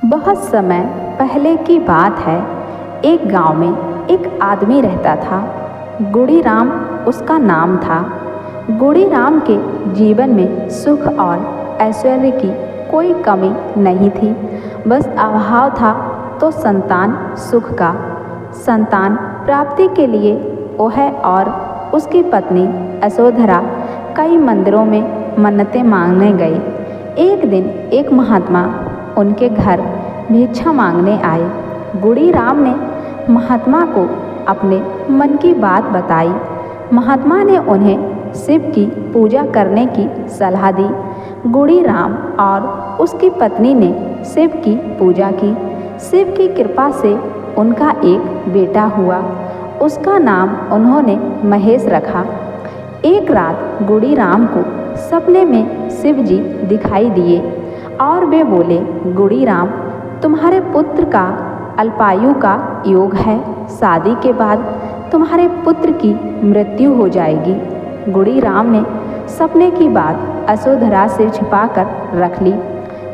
बहुत समय पहले की बात है। एक गांव में एक आदमी रहता था। गुड़ीराम उसका नाम था। गुड़ीराम के जीवन में सुख और ऐश्वर्य की कोई कमी नहीं थी, बस अभाव था तो संतान सुख का। संतान प्राप्ति के लिए वह और उसकी पत्नी यशोधरा कई मंदिरों में मन्नतें मांगने गए। एक दिन एक महात्मा उनके घर भिक्षा मांगने आए। गुड़ीराम ने महात्मा को अपने मन की बात बताई। महात्मा ने उन्हें शिव की पूजा करने की सलाह दी। गुड़ीराम और उसकी पत्नी ने शिव की पूजा की। शिव की कृपा से उनका एक बेटा हुआ। उसका नाम उन्होंने महेश रखा। एक रात गुड़ीराम को सपने में शिव जी दिखाई दिए और वे बोले, गुड़ीराम, तुम्हारे पुत्र का अल्पायु का योग है। शादी के बाद तुम्हारे पुत्र की मृत्यु हो जाएगी। गुड़ीराम ने सपने की बात यशोधरा से छिपाकर रख ली।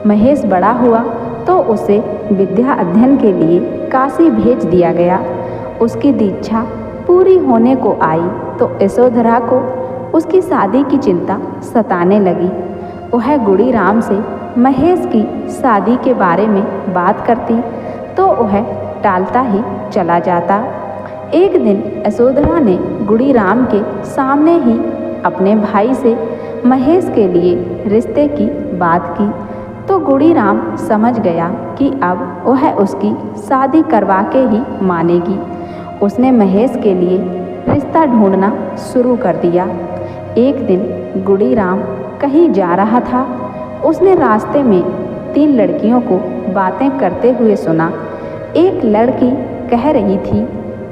महेश बड़ा हुआ तो उसे विद्या अध्ययन के लिए काशी भेज दिया गया। उसकी दीक्षा पूरी होने को आई तो यशोधरा को उसकी शादी की चिंता सताने लगी। वह गुड़ीराम से महेश की शादी के बारे में बात करती तो वह टालता ही चला जाता। एक दिन यशोधरा ने गुड़ीराम के सामने ही अपने भाई से महेश के लिए रिश्ते की बात की तो गुड़ीराम समझ गया कि अब वह उसकी शादी करवा के ही मानेगी। उसने महेश के लिए रिश्ता ढूंढना शुरू कर दिया। एक दिन गुड़ीराम कहीं जा रहा था। उसने रास्ते में 3 लड़कियों को बातें करते हुए सुना। एक लड़की कह रही थी,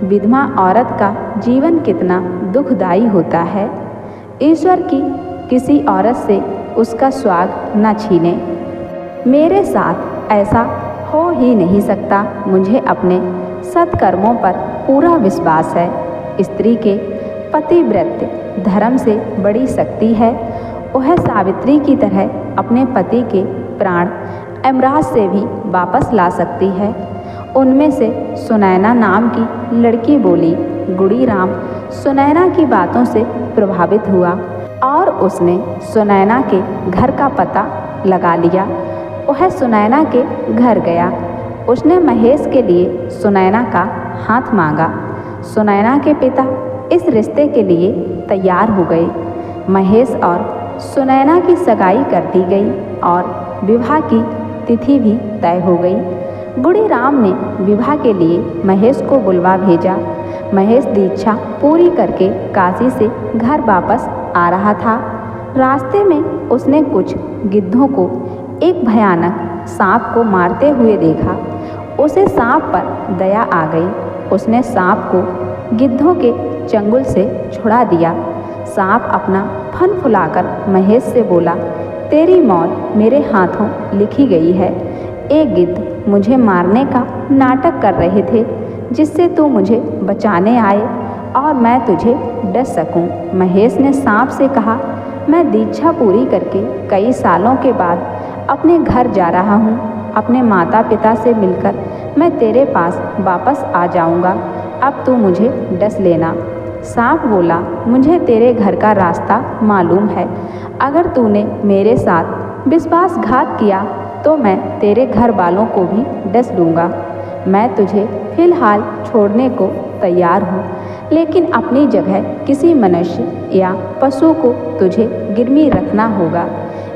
विधवा औरत का जीवन कितना दुखदायी होता है। ईश्वर की किसी औरत से उसका स्वाग न छीने। मेरे साथ ऐसा हो ही नहीं सकता। मुझे अपने सत्कर्मों पर पूरा विश्वास है। स्त्री के पतिव्रत धर्म से बड़ी शक्ति है। वह सावित्री की तरह अपने पति के प्राण यमराज से भी वापस ला सकती है। उनमें से सुनैना नाम की लड़की बोली। गुड़ीराम सुनैना की बातों से प्रभावित हुआ और उसने सुनैना के घर का पता लगा लिया। वह सुनैना के घर गया। उसने महेश के लिए सुनैना का हाथ मांगा। सुनैना के पिता इस रिश्ते के लिए तैयार हो गए। महेश और सुनैना की सगाई कर दी गई और विवाह की तिथि भी तय हो गई। गुड़ीराम ने विवाह के लिए महेश को बुलवा भेजा। महेश दीक्षा पूरी करके काशी से घर वापस आ रहा था। रास्ते में उसने कुछ गिद्धों को एक भयानक सांप को मारते हुए देखा। उसे सांप पर दया आ गई। उसने सांप को गिद्धों के चंगुल से छुड़ा दिया। सांप अपना फन फुलाकर महेश से बोला, तेरी मौत मेरे हाथों लिखी गई है। एक गिद्ध मुझे मारने का नाटक कर रहे थे जिससे तू मुझे बचाने आए और मैं तुझे डस सकूं। महेश ने सांप से कहा, मैं दीक्षा पूरी करके कई सालों के बाद अपने घर जा रहा हूं। अपने माता पिता से मिलकर मैं तेरे पास वापस आ जाऊंगा। अब तू मुझे डस लेना। सांप बोला, मुझे तेरे घर का रास्ता मालूम है। अगर तूने मेरे साथ विश्वासघात किया तो मैं तेरे घर वालों को भी डस लूँगा। मैं तुझे फिलहाल छोड़ने को तैयार हूँ, लेकिन अपनी जगह किसी मनुष्य या पशु को तुझे गिरवी रखना होगा।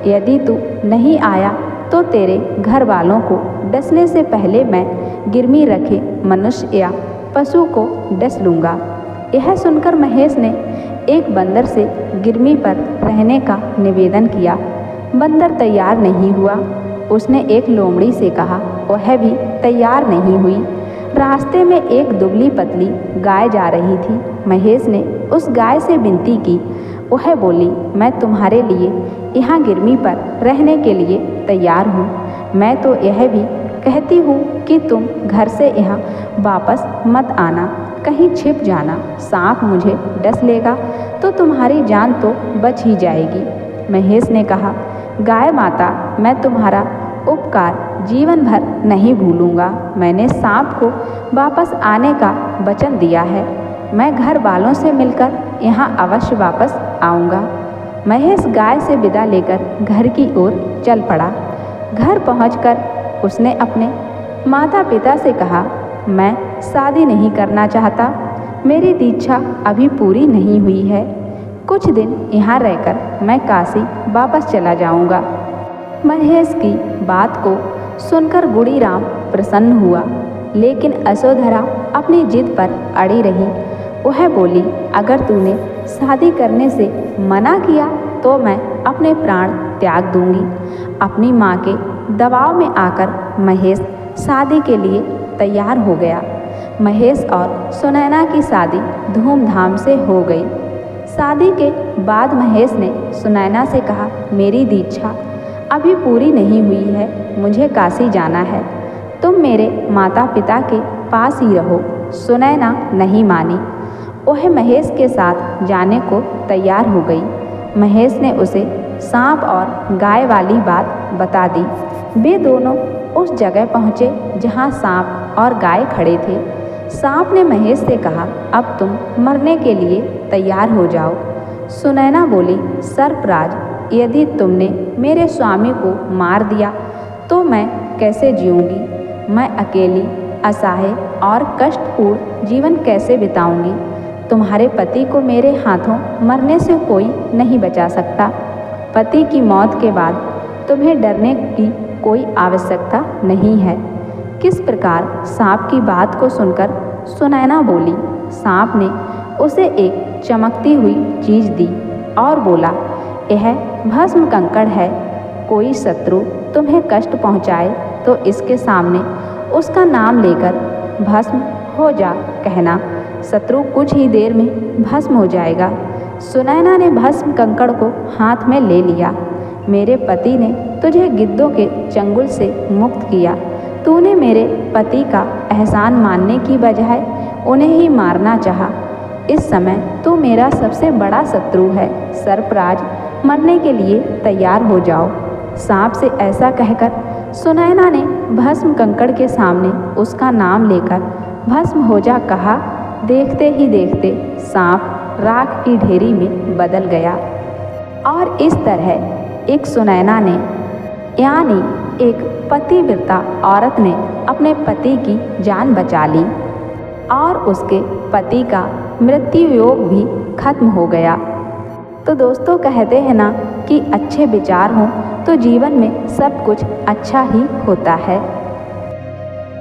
यदि तू नहीं आया तो तेरे घर वालों को डसने से पहले मैं गिरवी रखे मनुष्य या पशु को डस लूँगा। यह सुनकर महेश ने एक बंदर से गिरवी पर रहने का निवेदन किया। बंदर तैयार नहीं हुआ। उसने एक लोमड़ी से कहा, वह भी तैयार नहीं हुई। रास्ते में एक दुबली पतली गाय जा रही थी। महेश ने उस गाय से विनती की। वह बोली, मैं तुम्हारे लिए यहाँ गिरवी पर रहने के लिए तैयार हूँ। मैं तो यह भी कहती हूँ कि तुम घर से यहाँ वापस मत आना, कहीं छिप जाना। सांप मुझे डस लेगा तो तुम्हारी जान तो बच ही जाएगी। महेश ने कहा, गाय माता, मैं तुम्हारा उपकार जीवन भर नहीं भूलूंगा। मैंने सांप को वापस आने का वचन दिया है। मैं घर वालों से मिलकर यहाँ अवश्य वापस आऊँगा। महेश गाय से विदा लेकर घर की ओर चल पड़ा। घर पहुंचकर उसने अपने माता पिता से कहा, मैं शादी नहीं करना चाहता। मेरी दीक्षा अभी पूरी नहीं हुई है। कुछ दिन यहाँ रहकर मैं काशी वापस चला जाऊँगा। महेश की बात को सुनकर गुड़ीराम प्रसन्न हुआ, लेकिन यशोधरा अपनी जिद पर अड़ी रही। वह बोली, अगर तूने शादी करने से मना किया तो मैं अपने प्राण त्याग दूंगी। अपनी माँ के दबाव में आकर महेश शादी के लिए तैयार हो गया। महेश और सुनैना की शादी धूमधाम से हो गई। शादी के बाद महेश ने सुनैना से कहा, मेरी दीक्षा अभी पूरी नहीं हुई है, मुझे काशी जाना है। तुम मेरे माता पिता के पास ही रहो। सुनैना नहीं मानी। वह महेश के साथ जाने को तैयार हो गई। महेश ने उसे सांप और गाय वाली बात बता दी। वे दोनों उस जगह पहुँचे जहाँ सांप और गाय खड़े थे। सांप ने महेश से कहा, अब तुम मरने के लिए तैयार हो जाओ। सुनैना बोली, सर्पराज, यदि तुमने मेरे स्वामी को मार दिया तो मैं कैसे जीऊँगी? मैं अकेली, असहाय और कष्टपूर्ण जीवन कैसे बिताऊँगी? तुम्हारे पति को मेरे हाथों मरने से कोई नहीं बचा सकता। पति की मौत के बाद तुम्हें डरने की कोई आवश्यकता नहीं है। किस प्रकार सांप की बात को सुनकर सुनैना बोली। सांप ने उसे एक चमकती हुई चीज़ दी और बोला, यह भस्म कंकड़ है। कोई शत्रु तुम्हें कष्ट पहुँचाए तो इसके सामने उसका नाम लेकर भस्म हो जा कहना। शत्रु कुछ ही देर में भस्म हो जाएगा। सुनैना ने भस्म कंकड़ को हाथ में ले लिया। मेरे पति ने तुझे गिद्धों के चंगुल से मुक्त किया। तूने मेरे पति का एहसान मानने की बजाय उन्हें ही मारना चाहा। इस समय तू मेरा सबसे बड़ा शत्रु है। सर्पराज, मरने के लिए तैयार हो जाओ। सांप से ऐसा कहकर सुनैना ने भस्म कंकड़ के सामने उसका नाम लेकर भस्म हो जा कहा। देखते ही देखते सांप राख की ढेरी में बदल गया। और इस तरह एक सुनैना ने, यानी एक पतिव्रता औरत ने अपने पति की जान बचा ली और उसके पति का मृत्यु योग भी खत्म हो गया। तो दोस्तों, कहते हैं ना कि अच्छे विचार हों तो जीवन में सब कुछ अच्छा ही होता है।